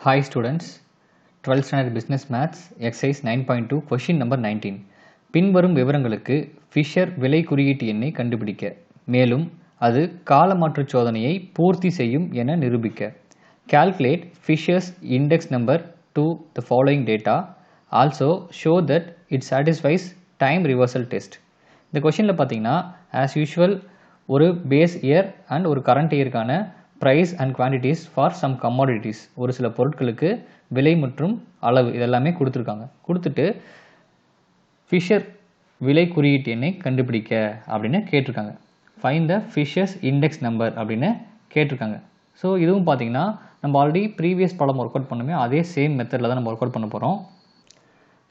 Hi students, 12th standard business maths exercise 9.2 question number 19. பின்வரும் விவரங்களுக்கு Fisher விலை குறியீட்டு எண்ணை கண்டுபிடிக்க, மேலும் அது காலமாற்று சோதனையை பூர்த்தி செய்யும் என நிரூபிக்க. Calculate Fisher's index number to the following data. Also show that it satisfies time reversal test. இந்த கொஷனில் பார்த்தீங்கன்னா as usual ஒரு பேஸ் இயர் அண்ட் ஒரு current இயருக்கான price and quantities for some commodities, ஒரு சில பொருட்களுக்கு விலை மற்றும் அளவு இதெல்லாமே கொடுத்துருக்காங்க. கொடுத்துட்டு ஃபிஷர் விலை குறியீட்டு எண்ணை கண்டுபிடிக்க அப்படின்னு கேட்டிருக்காங்க. Find the Fisher's index number அப்படின்னு கேட்டிருக்காங்க. ஸோ இதுவும் பார்த்தீங்கன்னா நம்ம already previous problem work out பண்ணுமே அதே சேம் மெத்தடில் தான் நம்ம ஒர்க் அவுட் பண்ண போகிறோம்.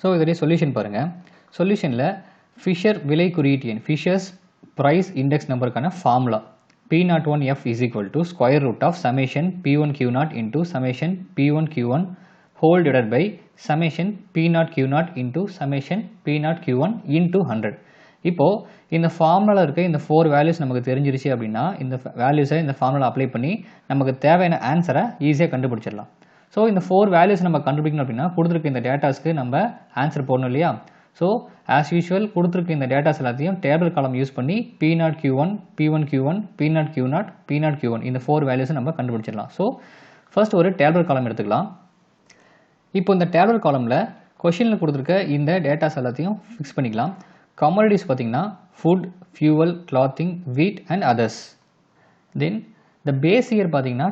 ஸோ இதோடைய சொல்யூஷன் பாருங்கள். சொல்யூஷனில் ஃபிஷர் விலை குறியீட்டு எண் ஃபிஷர்ஸ் ப்ரைஸ் இண்டெக்ஸ் நம்பருக்கான formula P01F is equal to square root of summation P1Q0 into summation P1Q1 whole divided by summation P0Q0 into summation P0Q1 into 100. இப்போ இந்த ஃபார்முலா இருக்க இந்த 4 வேல்யூஸ் நமக்கு தெரிஞ்சிருச்சு அப்படின்னா இந்த வேல்யூஸை இந்த ஃபார்முலா அப்ளை பண்ணி நமக்கு தேவையான ஆன்சரை ஈஸியாக கண்டுபிடிச்சிடலாம். ஸோ இந்த 4 வேல்யூஸ் நம்ம கண்டுபிடிக்கணும் அப்படின்னா கொடுத்துருக்க இந்த டேட்டாஸ்க்கு நம்ம ஆன்சர் போடணும் இல்லையா? ஸோ ஆஸ் யூஷுவல் கொடுத்துருக்க இந்த டேட்டாஸ் எல்லாத்தையும் டேபிள் காலம் யூஸ் பண்ணி P0Q1, P1Q1, P0Q0, P0Q1 இந்த 4 வேல்யூஸை நம்ம கண்டுபிடிச்சிடலாம். ஸோ ஃபர்ஸ்ட் ஒரு டேபிள் காலம் எடுத்துக்கலாம். இப்போ இந்த டேபிள் காலமில் கொஷினில் கொடுத்துருக்க இந்த டேட்டாஸ் எல்லாத்தையும் ஃபிக்ஸ் பண்ணிக்கலாம். கமாடிட்டிஸ் பார்த்தீங்கன்னா food, fuel, clothing, wheat and others. Then the base year பார்த்தீங்கன்னா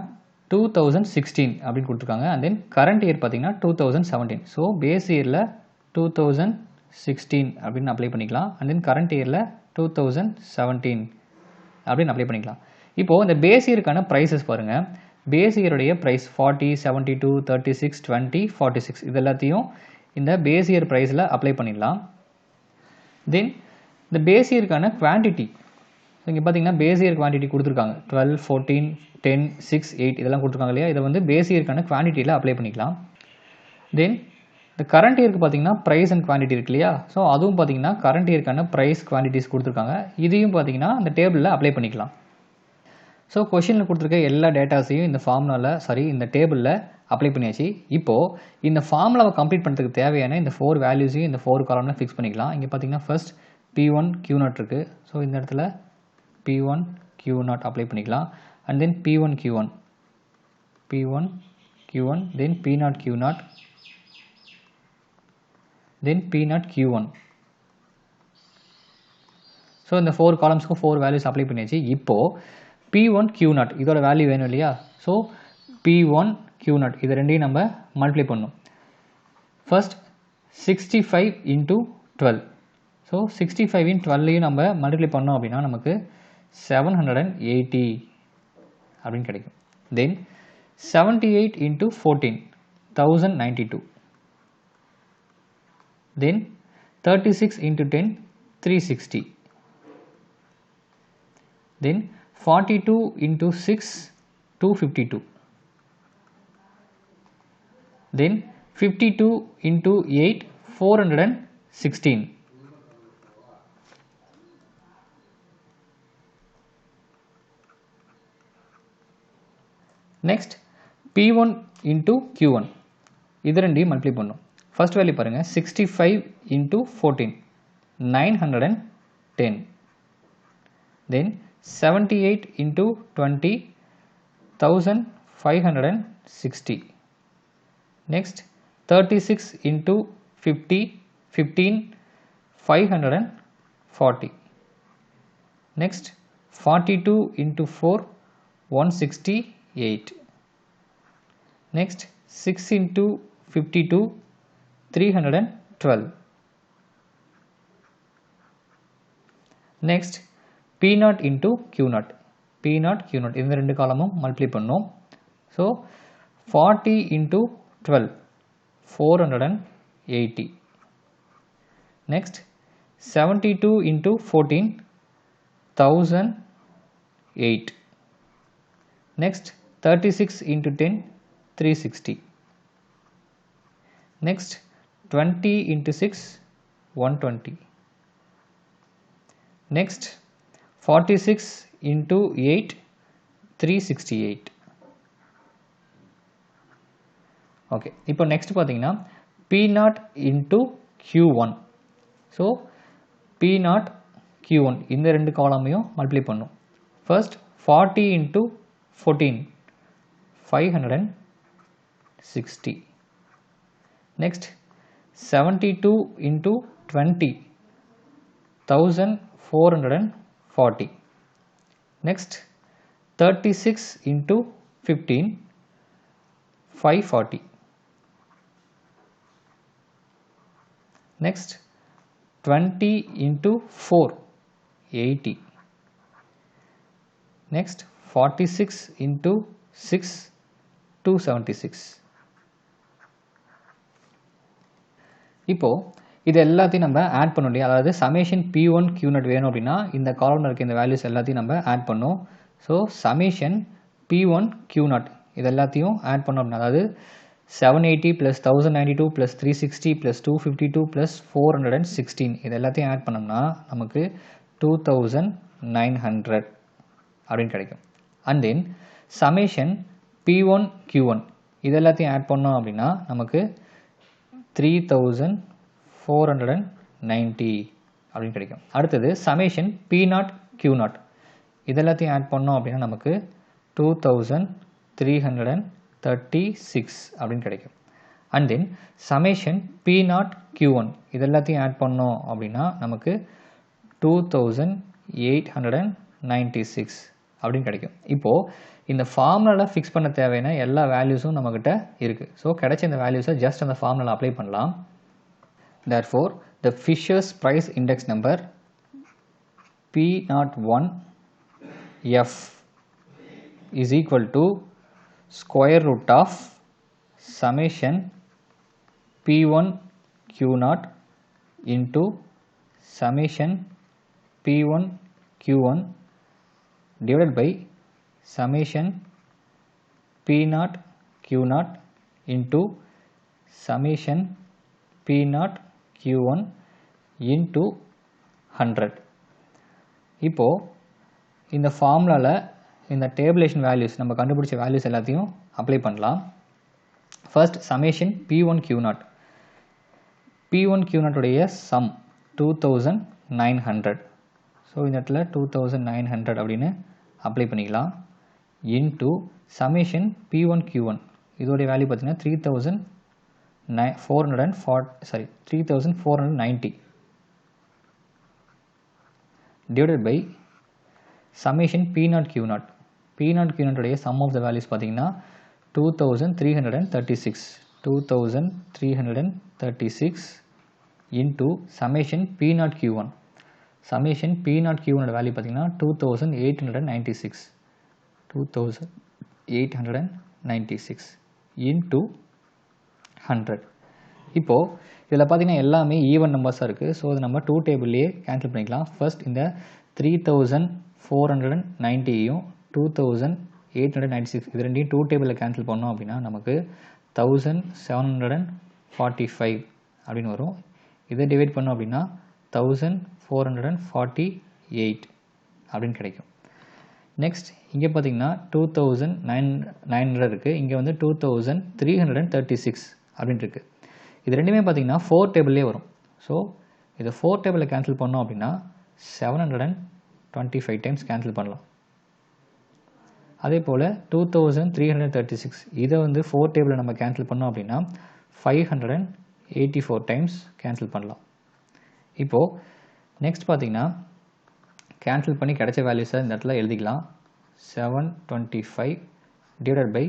2016 அப்படின்னு கொடுத்துருக்காங்க. அண்ட் தென் கரண்ட் இயர் பார்த்தீங்கன்னா 2017. ஸோ பேஸ் இயரில் 2016 அப்படின்னு அப்ளை பண்ணிக்கலாம். அண்ட் தென் கரண்ட் இயரில் 2017 அப்படின்னு அப்ளை பண்ணிக்கலாம். இப்போது இந்த பேஸ் இயருக்கான ப்ரைஸஸ் பாருங்கள். பேஸ் இயருடைய ப்ரைஸ் 40, 72, 36, 20, 46 இது எல்லாத்தையும் இந்த பேஸ் இயர் ப்ரைஸில் அப்ளை பண்ணிடலாம். தென் இந்த பேஸ் இயருக்கான குவான்டிட்டி இங்கே பார்த்தீங்கன்னா பேஸ் இயர் குவான்டிட்டி கொடுத்துருக்காங்க 12, 14, 10, 6, 8 இதெல்லாம் கொடுத்துருக்காங்க இல்லையா? இதை வந்து பேஸ் இயருக்கான குவான்டிட்டியில் அப்ளை பண்ணிக்கலாம். தென் இந்த கரண்ட் இயருக்கு பார்த்தீங்கன்னா ப்ரைஸ் அண்ட் குவான்டிட்டி இருக்கு இல்லையா? ஸோ அதுவும் பார்த்தீங்கன்னா கரண்ட் இயருக்கான ப்ரைஸ் குவான்டிட்டிஸ் கொடுத்துருக்காங்க. இதையும் பார்த்தீங்கன்னா இந்த டேபிளில் அப்ளை பண்ணிக்கலாம். ஸோ கொஷினில் கொடுத்துருக்க எல்லா டேட்டாஸையும் இந்த ஃபார்முலாவில் இந்த டேபிளில் அப்ளை பண்ணியாச்சு. இப்போது இந்த ஃபார்முலாவை கம்ப்ளீட் பண்ணுறதுக்கு தேவையான இந்த 4 வேல்யூஸையும் இந்த 4 காலமில் ஃபிக்ஸ் பண்ணிக்கலாம். இங்கே பார்த்தீங்கன்னா ஃபர்ஸ்ட் P1Q0 இருக்குது. ஸோ இந்த இடத்துல P1Q0 அப்ளை பண்ணிக்கலாம். And then P1Q1, then P0Q0, then P0Q1. So இந்த 4 காலம்ஸ்க்கும் 4 வேல்யூஸ் அப்ளை பண்ணியாச்சு. இப்போது P1Q0 இதோட வேல்யூ வேணும் இல்லையா? ஸோ P1Q0 இது ரெண்டையும் நம்ம மல்டிப்ளை பண்ணணும். First 65 into 12. ஸோ 65 in 12லையும் நம்ம மல்டிப்ளை பண்ணோம் அப்படின்னா நமக்கு 780 அப்படின்னு கிடைக்கும். தென் 78 into 14, 1092. Then 36 into 10, 360. Then 42 into 6, 252. Then 52 into 8, 416. Next P1 into Q1 இது ரெண்டையும் மல்டிப்ளை பண்ணும். ஃபர்ஸ்ட் வேல்யூ பாருங்கள் 65 into 14, 910. தென் 78 into 20, 1560. Next 36 into 50, 15, 540. Next 42 into 4, 168. Next 6 into 52, 312. Next P0 into Q0, P0Q0 இந்த ரெண்டு காலமும் மல்டிப்ளை பண்ணோம். So 40 into 12, 480. Next 72 into 14, 1008. Next 36 into 10, 360. Next 20 into 6, 120. Next 46 into 8, 368. Okay, இப்போ next பார்த்தீங்கன்னா P0 into Q1. So P0 Q1 இந்த ரெண்டு காலமையும் multiply பண்ணும். First 40 into 14 560. Next 72 into 20 1440. Next 36 into 15 540. Next 20 into 4 80. Next 46 into 6 276. இப்போ இது எல்லாத்தையும் நம்ம ஆட் பண்ண முடியும். அதாவது சமேஷன் P1 Q0 வேணும் அப்படின்னா இந்த காலம்ல இருக்க இந்த வேல்யூஸ் எல்லாத்தையும் நம்ம ஆட் பண்ணோம். ஸோ சமேஷன் P1 Q0 இது எல்லாத்தையும் ஆட் பண்ணோம் அப்படின்னா, அதாவது 780 + 1092 + 360 + 252 + 416 இது எல்லாத்தையும் ஆட் பண்ணோம்னா நமக்கு 2900 அப்படின்னு கிடைக்கும். And then summation P1 Q1 இது எல்லாத்தையும் ஆட் பண்ணோம் அப்படின்னா நமக்கு 3490 அப்படின்னு கிடைக்கும். அடுத்தது சமேஷன் P0 Q0 இது எல்லாத்தையும் ஆட் பண்ணோம் அப்படின்னா நமக்கு 2336 அப்படின்னு கிடைக்கும். And then summation P0 Q1 இது எல்லாத்தையும் ஆட் பண்ணோம் அப்படின்னா நமக்கு 2896 அப்படின்னு கிடைக்கும். இப்போது இந்த ஃபார்முலாவில் ஃபிக்ஸ் பண்ண தேவையான எல்லா வேல்யூஸும் நம்மக்கிட்ட இருக்குது. ஸோ கிடைச்ச இந்த வேல்யூஸை ஜஸ்ட் அந்த ஃபார்முலாவில் அப்ளை பண்ணலாம். Therefore, the Fisher's price index number P01 F is equal to square root of summation P1 Q0 into summation P1 Q1 divided by summation P0 Q0 into summation P0 Q1 into 100. இப்போ இந்த ஃபார்முலாவில் இந்த tabulation values நம்ம கண்டுபிடிச்ச values எல்லாத்தையும் apply பண்ணலாம். First summation P1 Q0 P1 Q0 உடைய some 2900. So இந்த இடத்துல 2900 அப்படின்னு அப்ளை பண்ணிக்கலாம். இன்டூ சமேஷன் P1 Q1 இதோடைய வேல்யூ பார்த்தீங்கன்னா 3490 divided by summation P0 Q0 P0 Q0 உடைய sum of the values பார்த்தீங்கன்னா 2336 into summation P0 Q1 summation P0 Q1 உடைய வேல்யூ பார்த்தீங்கன்னா 2896 into 100. இப்போது இதில் பார்த்தீங்கன்னா எல்லாமே ஈவன் நம்பர்ஸாக இருக்குது. ஸோ அது நம்ம 2 டேபிள்லேயே கேன்சல் பண்ணிக்கலாம். ஃபர்ஸ்ட் இந்த 3490யும் 2896 இது ரெண்டையும் 2 டேபிளில் கேன்சல் பண்ணோம் அப்படின்னா நமக்கு 1745 அப்படின்னு வரும். இதை டிவைட் பண்ணோம் அப்படின்னா 1448 அப்படின்னு கிடைக்கும். நெக்ஸ்ட் இங்கே பார்த்தீங்கன்னா 2900 இருக்குது, இங்கே வந்து 2336 அப்படின்னு இருக்குது. இது ரெண்டுமே பார்த்தீங்கன்னா 4 டேபிள்லேயே வரும். ஸோ இதை 4 டேபிளில் கேன்சல் பண்ணோம் அப்படின்னா 725 டைம்ஸ் கேன்சல் பண்ணலாம். அதே போல் 2336 இதை வந்து 4 டேபிளில் நம்ம கேன்சல் பண்ணோம் அப்படின்னா 584 டைம்ஸ் கேன்சல் பண்ணலாம். இப்போது நெக்ஸ்ட் பார்த்தீங்கன்னா கேன்சல் பண்ணி கிடைச்ச வேல்யூஸை இந்த இடத்துல எழுதிக்கலாம். 725 divided by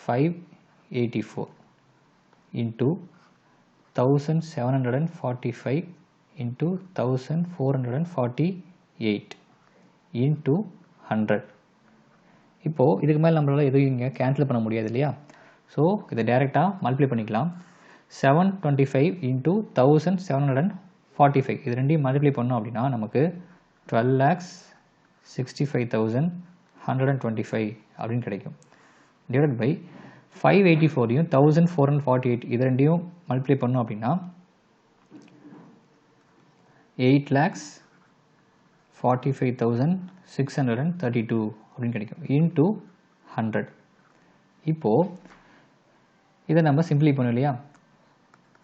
584 into 1745 into 1448 into 100. இப்போது இதுக்கு மேலே நம்மளால் எதுவும் இங்கே கேன்சல் பண்ண முடியாது இல்லையா? ஸோ இதை டைரெக்டாக மல்டிப்ளை பண்ணிக்கலாம். 725 into 1745 இது ரெண்டையும் மல்டிப்ளை பண்ணோம் அப்படின்னா நமக்கு 12,65,125 அப்படின்னு கிடைக்கும். டிவைட் பை 584யும் 1448 இது ரெண்டையும் மல்டிப்ளை பண்ணோம் அப்படின்னா 8,45,632 அப்படின்னு கிடைக்கும் இன்டூ 100. இப்போது இதை நம்ம சிம்பிளை பண்ணோம் இல்லையா,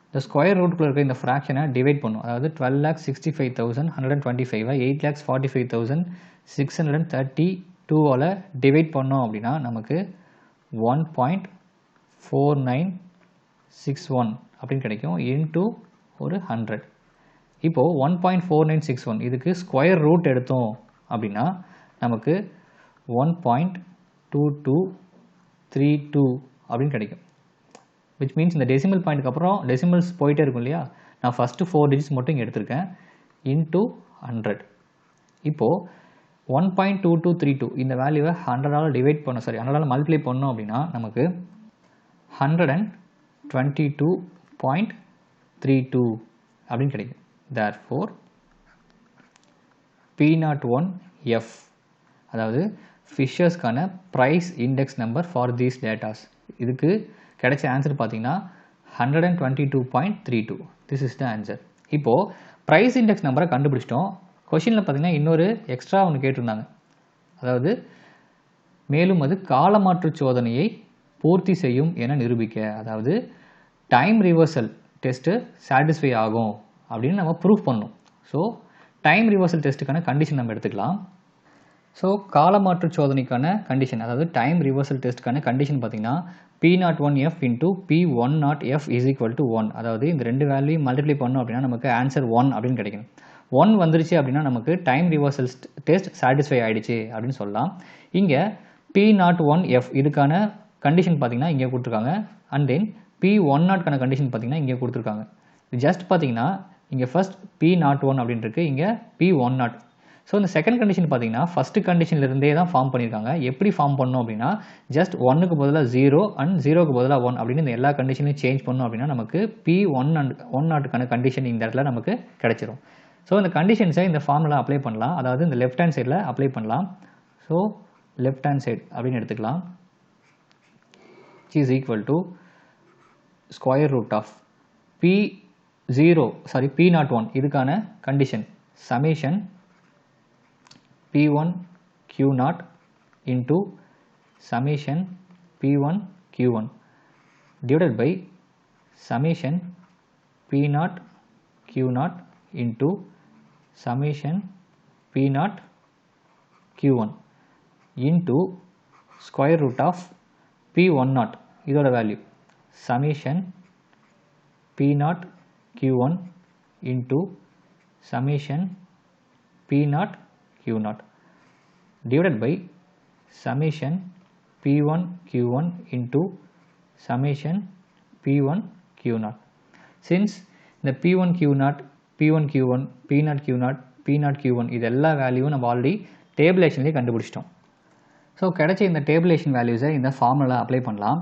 இந்த ஸ்கொயர் ரூட்குள்ளே இருக்க இந்த ஃப்ராக்ஷனை டிவைட் பண்ணும். அதாவது 12,65,125 8,45,632 டிவைட் பண்ணோம் அப்படின்னா நமக்கு 1.4961 அப்படின்னு கிடைக்கும் இன்டூ ஒரு 100. இப்போது 1.4961 இதுக்கு ஸ்கொயர் ரூட் எடுத்தோம் அப்படின்னா நமக்கு 1.2232 அப்படின்னு கிடைக்கும். which means இந்த டெசிமல் பாயிண்ட்டுக்கு அப்புறம் டெசிமல்ஸ் போயிட்டே இருக்கும் இல்லையா, நான் ஃபஸ்ட்டு 4 டிஜிட்ஸ் மட்டும் இங்கே எடுத்திருக்கேன் இன்டூ 100. இப்போது 1.2232 இந்த வேல்யூவை 100ஆல் டிவைட் பண்ணோம், சாரி 100ஆல் மல்டிப்ளை பண்ணோம் அப்படின்னா நமக்கு 122.32 அப்படின்னு கிடைக்கும். therefore P01F அதாவது ஃபிஷர்ஸ்க்கான price index number for these datas, இதுக்கு கிடைச்ச ஆன்சர் பார்த்தீங்கன்னா 122.32. This is the answer. இப்போது ப்ரைஸ் இண்டெக்ஸ் நம்பரை கண்டுபிடிச்சிட்டோம். கொஷினில் பார்த்தீங்கன்னா இன்னொரு எக்ஸ்ட்ரா ஒன்று கேட்டிருந்தாங்க. அதாவது மேலும் அது காலமாற்று சோதனையை பூர்த்தி செய்யும் என நிரூபிக்க, அதாவது டைம் ரிவர்சல் டெஸ்ட்டு சாட்டிஸ்ஃபை ஆகும் அப்படின்னு நம்ம ப்ரூஃப் பண்ணணும். ஸோ டைம் ரிவர்சல் டெஸ்ட்டுக்கான கண்டிஷன் நம்ம எடுத்துக்கலாம். ஸோ காலமாற்று சோதனைக்கான கண்டிஷன், அதாவது டைம் ரிவர்சல் டெஸ்ட்டுக்கான கண்டிஷன் பார்த்தீங்கன்னா P01F into P10F is equal to 1. அதாவது இந்த ரெண்டு வேல்யூ மல்டிப்ளை பண்ணோம் அப்படின்னா நமக்கு ஆன்சர் 1 அப்படின்னு கிடைக்கும். 1 வந்துருச்சு அப்படின்னா நமக்கு டைம் ரிவர்சல் டெஸ்ட் சாட்டிஸ்ஃபை ஆகிடுச்சு அப்படின்னு சொல்லலாம். இங்கே P01F இதுக்கான கண்டிஷன் பார்த்தீங்கன்னா இங்கே கொடுத்துருக்காங்க. அண்ட் தென் P10க்கான கண்டிஷன் பார்த்தீங்கன்னா இங்கே கொடுத்துருக்காங்க. ஜஸ்ட் பார்த்தீங்கன்னா இங்கே ஃபர்ஸ்ட் P01 அப்படின்னு இருக்குது, இங்கே P10. ஸோ இந்த செகண்ட் கண்டிஷன் பார்த்தீங்கன்னா ஃபஸ்ட்டு கண்டிஷன்லேருந்தே தான் ஃபார்ம் பண்ணியிருக்காங்க. எப்படி ஃபார்ம் பண்ணோம் அப்படின்னா ஜஸ்ட் 1க்கு பதிலாக 0 அண்ட் 0க்கு பதிலாக 1 அப்படின்னு இந்த எல்லா கண்டிஷனையும் சேஞ்ச் பண்ணோம் அப்படின்னா நமக்கு P10க்கான கண்டிஷன் இந்த இடத்துல நமக்கு கிடைச்சிரும். ஸோ இந்த கண்டிஷன்ஸை இந்த ஃபார்முலா அப்ளை பண்ணலாம், அதாவது இந்த லெஃப்ட் ஹேண்ட் சைடில் அப்ளை பண்ணலாம். ஸோ லெஃப்ட் ஹேண்ட் சைடு அப்படின்னு எடுத்துக்கலாம். Is equal to square root of P01 இதுக்கான condition summation P1 Q0 into summation P1 Q1 divided by summation P0 Q0 into summation P0 Q1 into square root of P10 இதோட value summation P0 Q1 into summation P0 Q0 divided by summation P1 Q1 into summation P1 Q0. Since இந்த P1 Q0, P1 Q1, P0 Q0, P0 Q1 இது எல்லா வேல்யூவும் நம்ம already டேபிளேஷன்லேயே கண்டுபிடிச்சிட்டோம். So கிடைச்ச இந்த tabulation வேல்யூஸை இந்த ஃபார்முலா அப்ளை பண்ணலாம்.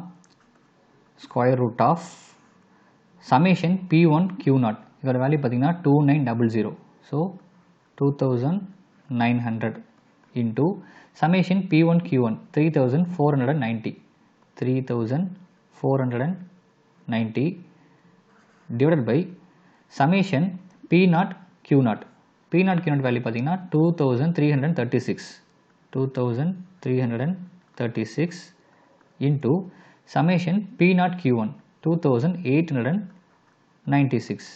Square root of summation P1 Q0 இதோட வேல்யூ பார்த்தீங்கன்னா 2900. So 2900 into summation P1 Q1 3490 divided by summation P0 Q0 value பார்த்தீங்கன்னா 2336 into summation P0 Q1 2896.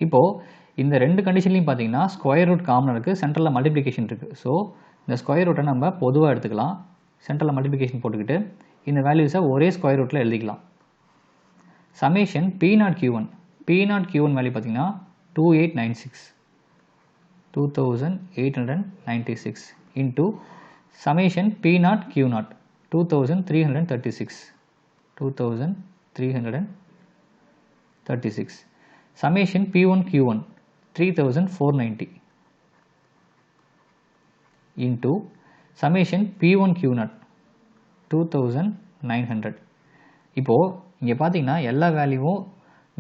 இப்போது இந்த ரெண்டு கண்டிஷன்லையும் பார்த்தீங்கன்னா ஸ்கொயர் ரூட் காமன் இருக்குது, சென்டரில் மல்டிப்ளிகேஷன் இருக்குது. ஸோ இந்த ஸ்கொயர் ரூட்டை நம்ம பொதுவாக எடுத்துக்கலாம். சென்டரில் மல்டிப்ளிகேஷன் போட்டுக்கிட்டு இந்த வேல்யூஸை ஒரே ஸ்கொயர் ரூட்டில் எழுதிக்கலாம். சமேஷன் P0 Q1 வேல்யூ பார்த்தீங்கன்னா 2896 into summation P0 Q0 2336 summation P1 Q1 3490 into summation P1 Q0 2900. இப்போது இங்கே பார்த்தீங்கன்னா எல்லா வேல்யூவும்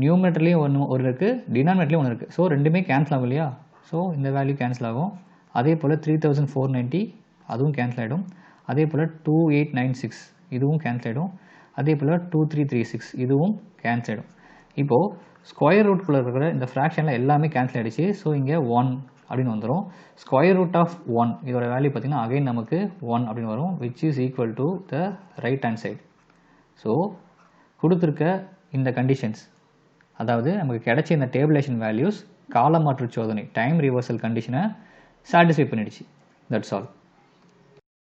நியூமரேட்டர்லேயும் ஒரு இருக்குது, டினாமினேட்டர்லேயும் ஒன்று இருக்குது. ஸோ ரெண்டுமே கேன்சல் ஆகும் இல்லையா. ஸோ இந்த வேல்யூ கேன்சல் ஆகும். அதே போல் 3490 அதுவும் கேன்சல் ஆகிடும். அதே போல் 2896 இதுவும் கேன்சல் ஆகிடும். அதே போல் 2336 இதுவும் கேன்சல் ஆகிடும். இப்போது ஸ்கொயர் ரூட்குள்ளே இருக்கிற இந்த ஃப்ராக்ஷனில் எல்லாமே கேன்சல் ஆகிடுச்சு. ஸோ இங்கே 1 அப்படின்னு வந்துடும். ஸ்கொயர் ரூட் ஆஃப் 1 இதோட வேல்யூ பார்த்தீங்கன்னா அகைன் நமக்கு 1 அப்படின்னு வரும், which is equal to the right hand side. So கொடுத்துருக்க இந்த கண்டிஷன்ஸ், அதாவது நமக்கு கிடைச்ச இந்த டேபிளேஷன் வேல்யூஸ் கால மாற்று சோதனை டைம் ரிவர்சல் கண்டிஷனை சாட்டிஸ்ஃபை பண்ணிடுச்சு. That's all.